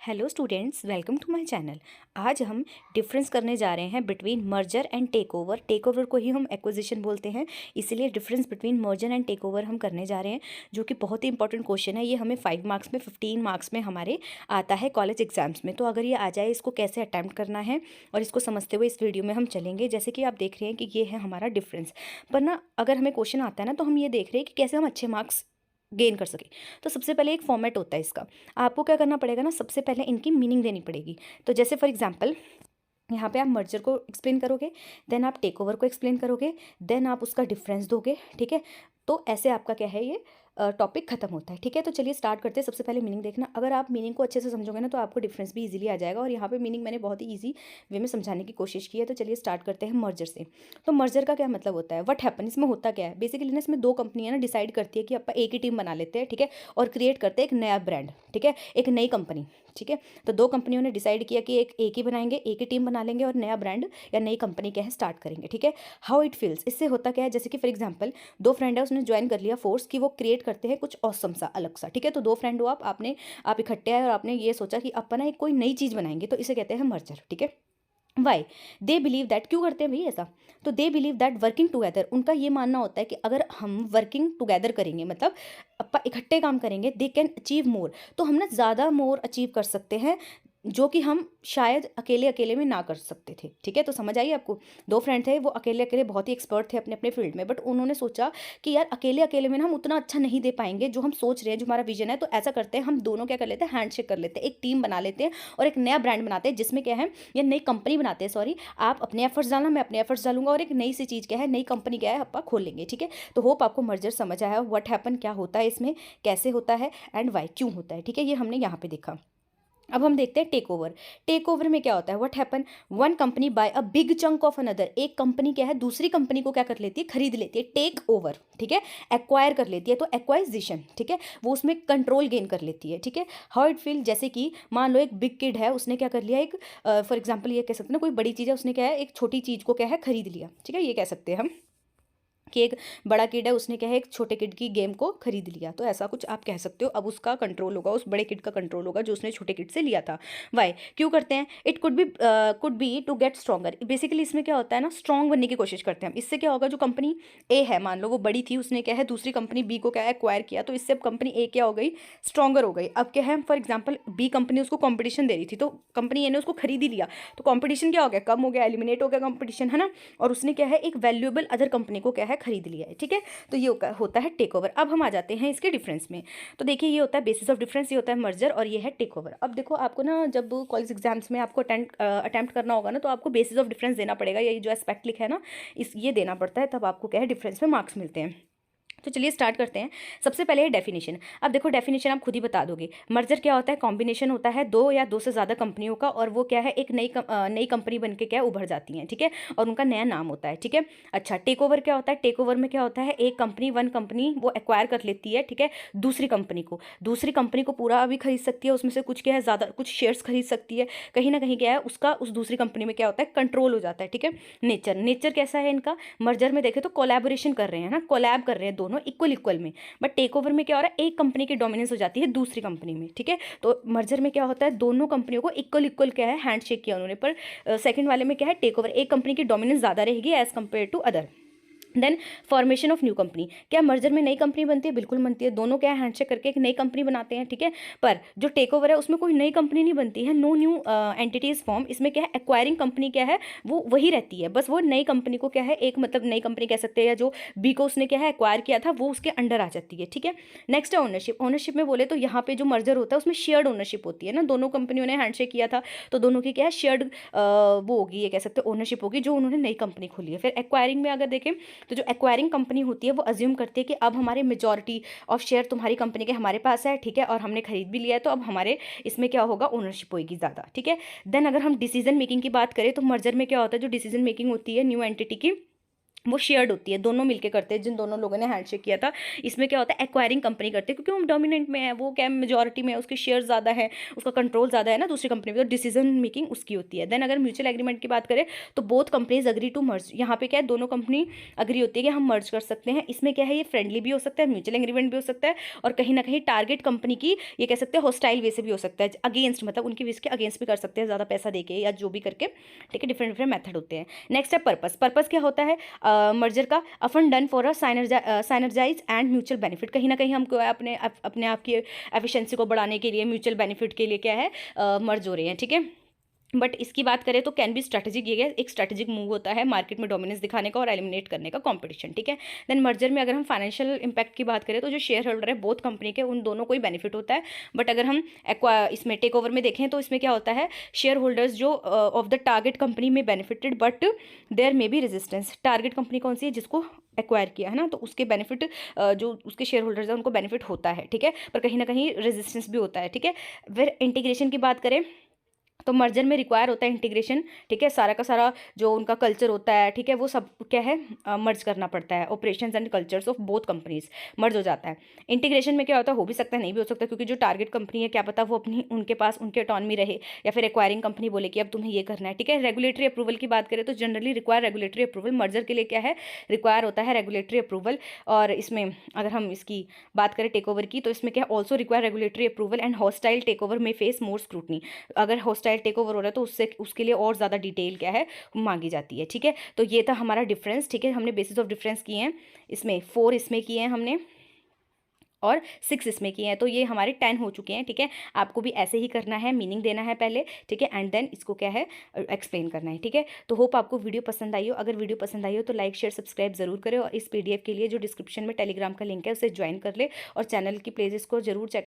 Hello students, welcome to my channel. आज हम difference करने जा रहे हैं between merger and take over. Take over को ही हम एक्विजिशन बोलते हैं, इसीलिए difference between merger and take over हम करने जा रहे हैं, जो कि बहुत ही इंपॉर्टेंट क्वेश्चन है। ये हमें 5 मार्क्स में 15 मार्क्स में हमारे आता है कॉलेज एग्जाम्स में। तो अगर ये आ जाए, इसको कैसे अटैम्प्ट करना है और इसको समझते हुए इस वीडियो में हम चलेंगे। जैसे कि आप देख रहे हैं कि ये है हमारा डिफरेंस, पर ना अगर हमें क्वेश्चन आता है ना, तो हम ये देख रहे हैं कि कैसे हम अच्छे मार्क्स गेन कर सके। तो सबसे पहले एक फॉर्मेट होता है इसका। आपको क्या करना पड़ेगा ना, सबसे पहले इनकी मीनिंग देनी पड़ेगी। तो जैसे फॉर एग्जांपल यहाँ पे आप मर्जर को एक्सप्लेन करोगे, देन आप टेक ओवर को एक्सप्लेन करोगे, देन आप उसका डिफरेंस दोगे। ठीक है, तो ऐसे आपका क्या है, ये टॉपिक खत्म होता है। ठीक है, तो चलिए स्टार्ट करते हैं। सबसे पहले मीनिंग देखना। अगर आप मीनिंग को अच्छे से समझोगे ना, तो आपको डिफरेंस भी इजीली आ जाएगा। और यहाँ पे मीनिंग मैंने बहुत ही ईजी वे में समझाने की कोशिश की है। तो चलिए स्टार्ट करते हैं मर्जर से। तो मर्जर का क्या मतलब होता है, व्हाट हैपन, इसमें होता क्या है। बेसिकली ना, इसमें दो कंपनियां ना डिसाइड करती है कि अपन एक ही टीम बना लेते हैं। ठीक है, और क्रिएट करते हैं एक नया ब्रांड। ठीक है, एक नई कंपनी। ठीक है, तो दो कंपनियों ने डिसाइड किया कि एक ही बनाएंगे, एक ही टीम बना लेंगे और नया ब्रांड या नई कंपनी क्या है स्टार्ट करेंगे। ठीक है, हाउ इट फील्स, इससे होता क्या है, जैसे कि फॉर एग्जांपल दो फ्रेंड है, उसने ज्वाइन कर लिया फोर्स कि वो क्रिएट करते हैं कुछ ऑसम सा अलग सा। ठीक है, तो दो फ्रेंड हो आप इकट्ठे आए और आपने ये सोचा कि अपन ना एक कोई नई चीज़ बनाएंगे, तो इसे कहते हैं मर्जर। ठीक है, वाई दे बिलीव दैट, क्यों करते हैं भाई ऐसा, तो they believe that working together, उनका ये मानना होता है कि अगर हम वर्किंग टुगेदर करेंगे, मतलब अपा इकट्ठे काम करेंगे, दे कैन अचीव मोर, तो हम ना ज़्यादा मोर अचीव कर सकते हैं, जो कि हम शायद अकेले अकेले में ना कर सकते थे। ठीक है, तो समझ आइए आपको। दो फ्रेंड थे, वो अकेले अकेले बहुत ही एक्सपर्ट थे अपने अपने फील्ड में, बट उन्होंने सोचा कि यार अकेले अकेले में ना हम उतना अच्छा नहीं दे पाएंगे जो हम सोच रहे हैं, जो हमारा विजन है। तो ऐसा करते हैं, हम दोनों क्या कर लेते हैं, हैंडशेक कर लेते हैं, एक टीम बना लेते हैं और एक नया ब्रांड बनाते हैं, जिसमें क्या है, ये नई कंपनी बनाते हैं। सॉरी, आप अपने एफर्ट्स डालना, मैं अपने एफर्ट्स डालूंगा, और एक नई सी चीज़ क्या है, नई कंपनी क्या है, आप खोल लेंगे। ठीक है, तो होप आपको मर्जर समझ आया, व्हाट हैपन क्या होता है इसमें, कैसे होता है एंड वाई, क्यों होता है। ठीक है, ये हमने यहाँ पे देखा। अब हम देखते हैं टेक ओवर। टेक ओवर में क्या होता है, what happen, one company by a big chunk of another, एक कंपनी क्या है दूसरी कंपनी को क्या कर लेती है, खरीद लेती है। टेक ओवर, ठीक है, एक्वायर कर लेती है, तो एक्वाइजिशन। ठीक है, वो उसमें कंट्रोल गेन कर लेती है। ठीक है, हाउ इट फील, जैसे कि मान लो एक बिग किड है, उसने क्या कर लिया, एक फॉर एग्जाम्पल ये कह सकते हैं ना, कोई बड़ी चीज़ है, उसने क्या है, एक छोटी चीज़ को क्या है खरीद लिया। ठीक है, ये कह सकते हैं हम कि एक बड़ा किड है, उसने क्या है एक छोटे किड की गेम को खरीद लिया। तो ऐसा कुछ आप कह सकते हो। अब उसका कंट्रोल होगा, उस बड़े किड का कंट्रोल होगा जो उसने छोटे किड से लिया था। वाई, क्यों करते हैं, it could be to get stronger. Basically इसमें क्या होता है ना, स्ट्रॉन्ग बनने की कोशिश करते हैं हम। इससे क्या होगा, जो कंपनी ए है, मान लो वो बड़ी थी, उसने क्या है दूसरी कंपनी बी को क्या है एक्वायर किया, तो इससे अब कंपनी ए क्या हो गई, स्ट्रॉन्गर हो गई। अब क्या है, फॉर एग्जाम्पल बी कंपनी उसको कॉम्पिटिशन दे रही थी, तो कंपनी ए ने उसको खरीद ही लिया, तो कॉम्पिटिशन क्या हो गया, कम हो गया, एलिमिनेट हो गया कॉम्पिटिशन, है ना। और उसने क्या है एक वैल्यूएबल अदर कंपनी को क्या है खरीद लिया है। ठीक है, तो ये होता है टेक ओवर। अब हम आ जाते हैं इसके डिफरेंस में। तो देखिए, ये होता है बेसिस ऑफ डिफरेंस, ये होता है मर्जर, और ये है टेक ओवर। अब देखो, आपको ना जब कॉलेज एग्जाम्स में आपको अटेम्प्ट करना होगा ना, तो आपको बेसिस ऑफ डिफरेंस देना पड़ेगा। ये जो एस्पेक्ट लिखा है ना, ये देना पड़ता है, तब आपको क्या है डिफरेंस में मार्क्स मिलते हैं। तो चलिए स्टार्ट करते हैं। सबसे पहले है डेफिनेशन। अब देखो, डेफिनेशन आप खुद ही बता दोगे। मर्जर क्या होता है, कॉम्बिनेशन होता है दो या दो से ज़्यादा कंपनियों का, और वो क्या है एक नई कंपनी बन के क्या उभर जाती हैं। ठीक है, और उनका नया नाम होता है। ठीक है, अच्छा, टेक ओवर क्या होता है, टेक ओवर में क्या होता है, एक कंपनी वन कंपनी वो एक्वायर कर लेती है। ठीक है, दूसरी कंपनी को पूरा भी खरीद सकती है, उसमें से कुछ क्या है ज़्यादा कुछ शेयर्स खरीद सकती है। कहीं ना कहीं क्या है उसका उस दूसरी कंपनी में क्या होता है, कंट्रोल हो जाता है। ठीक है, नेचर कैसा है इनका, मर्जर में देखें तो कोलैबोरेशन कर रहे हैं ना, कोलैब कर रहे हैं दोनों इक्वल में। बट टेक ओवर में क्या हो रहा है, एक कंपनी की डोमिनेंस हो जाती है दूसरी कंपनी में। ठीक है, तो मर्जर में क्या होता है, दोनों कंपनियों को इक्वल क्या है हैंडशेक किया उन्होंने, पर सेकंड वाले में क्या है, टेक ओवर एक कंपनी की डोमिनेंस ज़्यादा रहेगी as compare to other. Then formation of new company, क्या मर्जर में नई कंपनी बनती है, बिल्कुल बनती है, दोनों क्या है हैंडशेक करके एक नई कंपनी बनाते हैं। ठीक है, पर जो टेक ओवर है उसमें कोई नई कंपनी नहीं बनती है, नो न्यू एंटिटीज फॉर्म। इसमें क्या है, एक्वायरिंग कंपनी क्या है वो वही रहती है, बस वो नई कंपनी को क्या है एक मतलब नई कंपनी कह सकते हैं, या जो बी को उसने क्या है एक्वायर किया था वो उसके अंडर आ जाती है। ठीक है, नेक्स्ट है ओनरशिप। ओनरशिप में बोले तो यहाँ पे जो मर्जर होता है उसमें शेयर्ड ओनरशिप होती है ना, दोनों कंपनियों ने हैंडशेक किया था, तो दोनों की क्या है शेयर्ड वो होगी, ये कह सकते हैं ओनरशिप होगी, जो उन्होंने नई कंपनी खोली है। फिर एक्वायरिंग में अगर देखें, तो जो एक्वायरिंग कंपनी होती है वो अज्यूम करती है कि अब हमारे मेजॉरिटी ऑफ शेयर तुम्हारी कंपनी के हमारे पास है। ठीक है, और हमने खरीद भी लिया है, तो अब हमारे इसमें क्या होगा, ओनरशिप होगी ज़्यादा। ठीक है, देन अगर हम डिसीजन मेकिंग की बात करें, तो मर्जर में क्या होता है, जो डिसीजन मेकिंग होती है न्यू एंटिटी की, वो शेयर्ड होती है, दोनों मिलके करते हैं, जिन दोनों लोगों ने हैंडशेक किया था। इसमें क्या होता है, एक्वायरिंग कंपनी करते हैं, क्योंकि वो डोमिनेंट में है, वो क्या मेजॉरिटी में है, उसके शेयर ज़्यादा है, उसका कंट्रोल ज़्यादा है ना दूसरी कंपनी में, तो डिसीजन मेकिंग उसकी होती है। देन अगर म्यूचुअल एग्रीमेंट की बात करें तो both companies agree to merge. यहाँ पे क्या है, दोनों कंपनी अग्री होती है कि हम मर्ज कर सकते हैं। इसमें क्या है, ये फ्रेंडली भी हो सकता है, म्यूचुअल एग्रीमेंट भी हो सकता है, और कहीं ना कहीं टारगेट कंपनी की ये कह सकते हैं हॉस्टाइल वे से भी हो सकता है, अगेंस्ट, मतलब उनकी विश के अगेंस्ट भी कर सकते हैं, ज़्यादा पैसा देके या जो भी करके। ठीक है, डिफरेंट डिफरेंट मेथड होते हैं। नेक्स्ट है पर्पस। पर्पस क्या होता है मर्जर का, often done for a synergise and mutual benefit. कहीं ना कहीं हमको अपने आप की एफिशिएंसी को बढ़ाने के लिए, म्यूचुअल बेनिफिट के लिए क्या है, मर्ज हो रहे हैं। ठीक है, बट इसकी बात करें तो कैन बी स्ट्रैटेजिक, ये एक स्ट्रैटेजिक मूव होता है मार्केट में डोमिनेंस दिखाने का और एलिमिनेट करने का कंपटीशन। ठीक है, देन मर्जर में अगर हम फाइनेंशियल इंपैक्ट की बात करें तो जो शेयर होल्डर है बोथ कंपनी के, उन दोनों को ही बेनिफिट होता है। बट अगर हम इसमें टेक ओवर में देखें तो इसमें क्या होता है, शेयर होल्डर्स जो ऑफ द टारगेट कंपनी में benefited, but there may be resistance. Target company कौन सी है, जिसको एक्वायर किया है ना, तो उसके बेनिफिट जो उसके शेयर होल्डर्स हैं उनको बेनिफिट होता है। ठीक है, पर कहीं ना कहीं रेजिस्टेंस भी होता है। ठीक है, फिर इंटीग्रेशन की बात करें तो मर्जर में रिक्वायर होता है इंटीग्रेशन। ठीक है, सारा का सारा जो उनका कल्चर होता है, ठीक है, वो सब क्या है, मर्ज करना पड़ता है। Operations and cultures of both companies merge हो जाता है। इंटीग्रेशन में क्या होता है, हो भी सकता है, नहीं भी हो सकता, क्योंकि जो टारगेट कंपनी है क्या पता वो अपनी, उनके पास उनकी ऑटोनॉमी रहे, या फिर एक्वायरिंग कंपनी बोले कि अब तुम्हें ये करना है। ठीक है, रेगुलेटरी अप्रूवल की बात करें तो generally require regulatory approval. Merger के लिए क्या है, रिक्वायर होता है रेगुलेटरी अप्रूवल। और इसमें अगर हम इसकी बात करें टेक ओवर की, तो इसमें क्या also require regulatory approval and hostile take over में फेस मोर स्क्रूटनी। अगर हॉस्टाइल टेक ओवर हो रहा है तो उसके लिए और ज़्यादा डिटेल क्या है, मांगी जाती है। ठीक है, तो ये था हमारा डिफरेंस। ठीक है, हमने बेसिस ऑफ डिफरेंस किए हैं, इसमें 4 इसमें किए हैं हमने और 6 इसमें किए हैं, तो ये हमारे 10 हो चुके हैं। ठीक है, आपको भी ऐसे ही करना है, मीनिंग देना है पहले। ठीक है, एंड देन इसको क्या है, एक्सप्लेन करना है। ठीक है, तो होप आपको वीडियो पसंद आई हो। अगर वीडियो पसंद आई हो तो लाइक शेयर सब्सक्राइब जरूर करें, और इस PDF के लिए जो डिस्क्रिप्शन में टेलीग्राम का लिंक है उसे ज्वाइन कर ले, और चैनल की प्लेलिस्ट को जरूर चेक